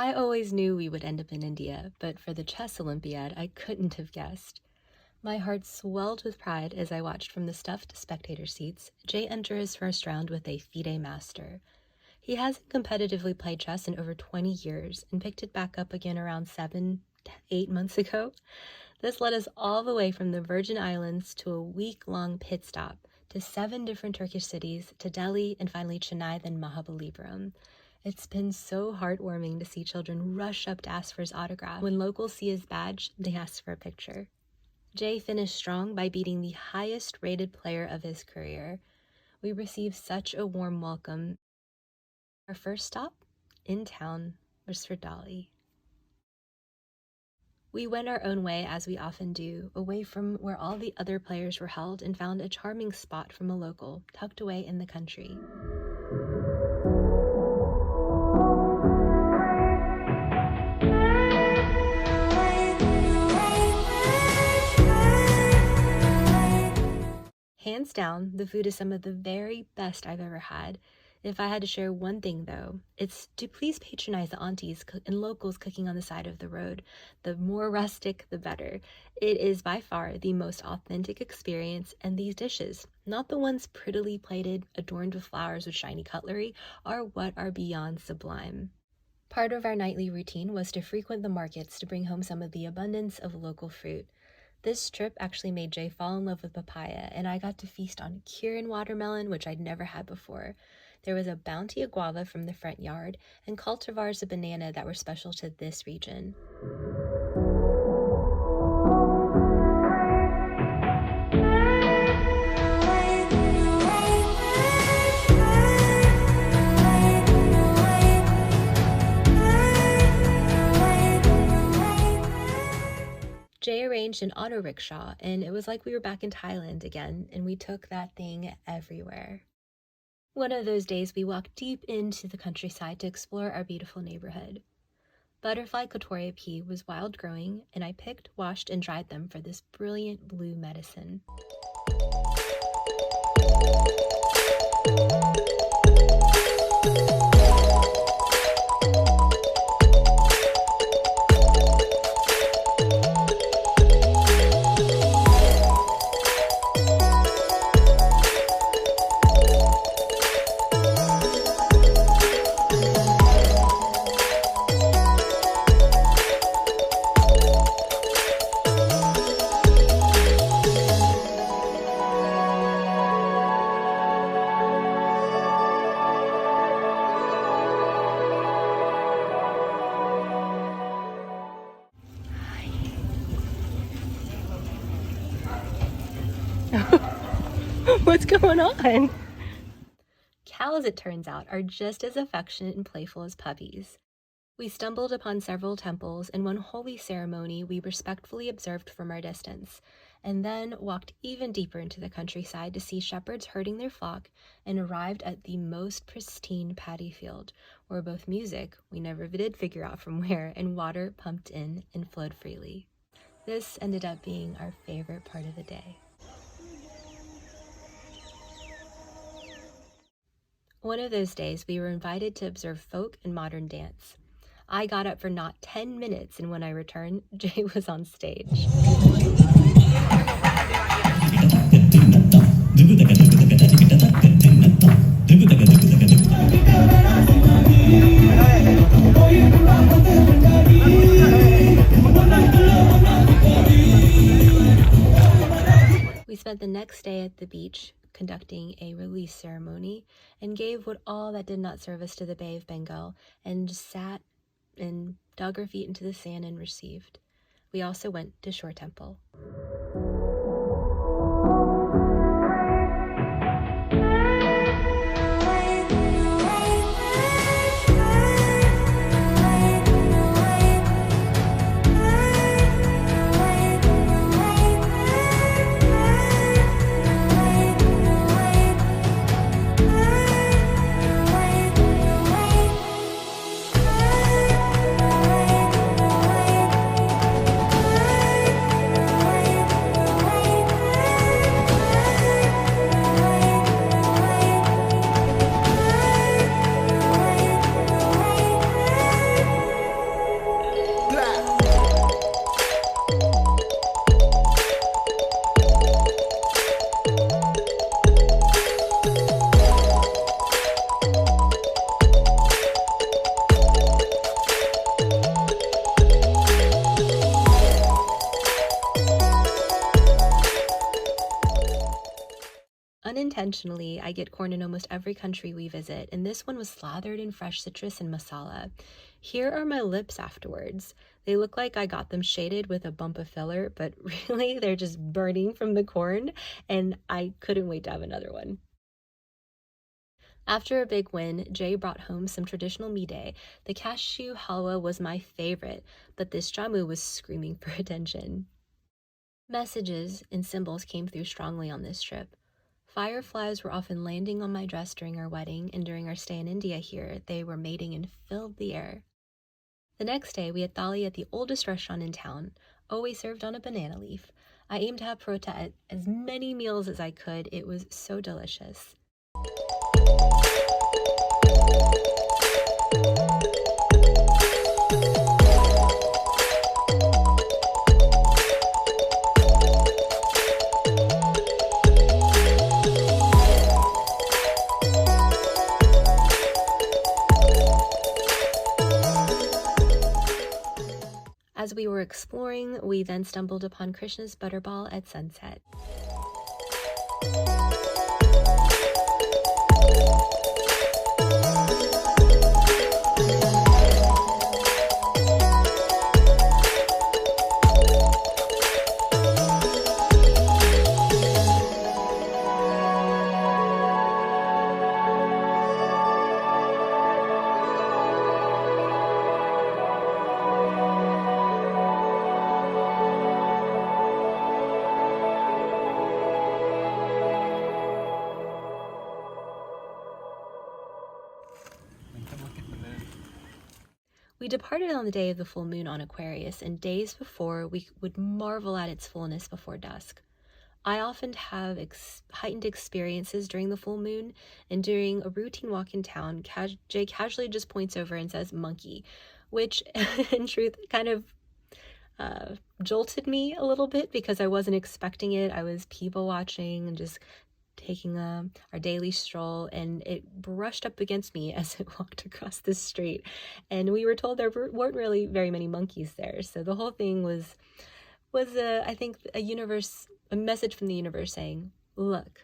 I always knew we would end up in India, but for the chess Olympiad, I couldn't have guessed. My heart swelled with pride as I watched from the stuffed spectator seats Jay enter his first round with a FIDE master. He hasn't competitively played chess in over 20 years and picked it back up again around 7-8 months ago. This led us all the way from the Virgin Islands to a week-long pit stop to 7 different Turkish cities, to Delhi, and finally Chennai, then Mahabalipuram. It's been so heartwarming to see children rush up to ask for his autograph. When locals see his badge, they ask for a picture. Jay finished strong by beating the highest-rated player of his career. We received such a warm welcome. Our first stop in town was for Delhi. We went our own way, as we often do, away from where all the other players were held, and found a charming spot from a local, tucked away in the country. Hands down, the food is some of the very best I've ever had. If I had to share one thing, though, it's to please patronize the aunties and locals cooking on the side of the road. The more rustic, the better. It is by far the most authentic experience, and these dishes, not the ones prettily plated, adorned with flowers with shiny cutlery, are what are beyond sublime. Part of our nightly routine was to frequent the markets to bring home some of the abundance of local fruit. This trip actually made Jay fall in love with papaya, and I got to feast on Kirin watermelon, which I'd never had before. There was a bounty of guava from the front yard, and cultivars of banana that were special to this region. Jay arranged an auto rickshaw, and it was like we were back in Thailand again, and we took that thing everywhere. One of those days, we walked deep into the countryside to explore our beautiful neighborhood. Butterfly Kotoria pea was wild growing, and I picked, washed, and dried them for this brilliant blue medicine. What's going on? Cows, it turns out, are just as affectionate and playful as puppies. We stumbled upon several temples, and one holy ceremony we respectfully observed from our distance, and then walked even deeper into the countryside to see shepherds herding their flock, and arrived at the most pristine paddy field, where both music, we never did figure out from where, and water pumped in and flowed freely. This ended up being our favorite part of the day. One of those days, we were invited to observe folk and modern dance. I got up for not 10 minutes, and when I returned, Jay was on stage. We spent the next day at the beach conducting a release ceremony, and gave what all that did not serve us to the Bay of Bengal, and just sat and dug our feet into the sand and received. We also went to Shore Temple. Unintentionally, I get corn in almost every country we visit, and this one was slathered in fresh citrus and masala. Here are my lips afterwards. They look like I got them shaded with a bump of filler, but really they're just burning from the corn, and I couldn't wait to have another one. After a big win, Jay brought home some traditional midday. The cashew halwa was my favorite, but this jamu was screaming for attention. Messages and symbols came through strongly on this trip. Fireflies were often landing on my dress during our wedding, and during our stay in India here, they were mating and filled the air. The next day, we had thali at the oldest restaurant in town, always served on a banana leaf. I aimed to have parota at as many meals as I could. It was so delicious. As we were exploring, we then stumbled upon Krishna's butterball at sunset. We departed on the day of the full moon on Aquarius, and days before we would marvel at its fullness before dusk. I often have heightened experiences during the full moon, and during a routine walk in town, Jay casually just points over and says monkey, which in truth kind of jolted me a little bit because I wasn't expecting it. I was people watching and just taking our daily stroll, and it brushed up against me as it walked across the street, and we were told there weren't really very many monkeys there. So the whole thing was I think a message from the universe saying, look.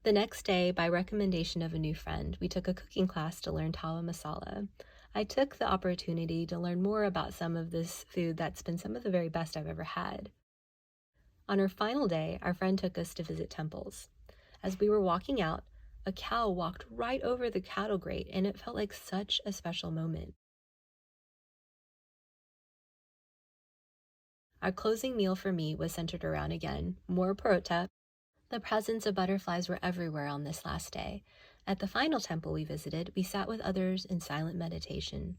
The next day, by recommendation of a new friend, we took a cooking class to learn tawa masala. I took the opportunity to learn more about some of this food that's been some of the very best I've ever had. On our final day, our friend took us to visit temples. As we were walking out, a cow walked right over the cattle grate, and it felt like such a special moment. Our closing meal for me was centered around, again, more parota. The presence of butterflies were everywhere on this last day. At the final temple we visited, we sat with others in silent meditation,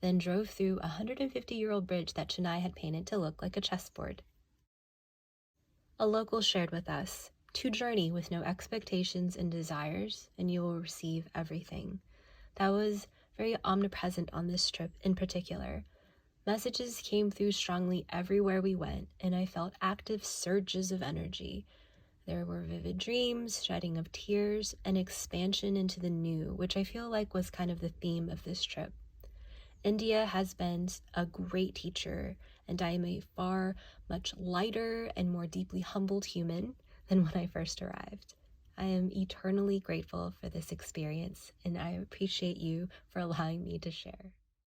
then drove through a 150-year-old bridge that Chennai had painted to look like a chessboard. A local shared with us, to journey with no expectations and desires, and you will receive everything. That was very omnipresent on this trip in particular. Messages came through strongly everywhere we went, and I felt active surges of energy. There were vivid dreams, shedding of tears, and expansion into the new, which I feel like was kind of the theme of this trip. India has been a great teacher, and I am a far much lighter and more deeply humbled human than when I first arrived. I am eternally grateful for this experience, and I appreciate you for allowing me to share.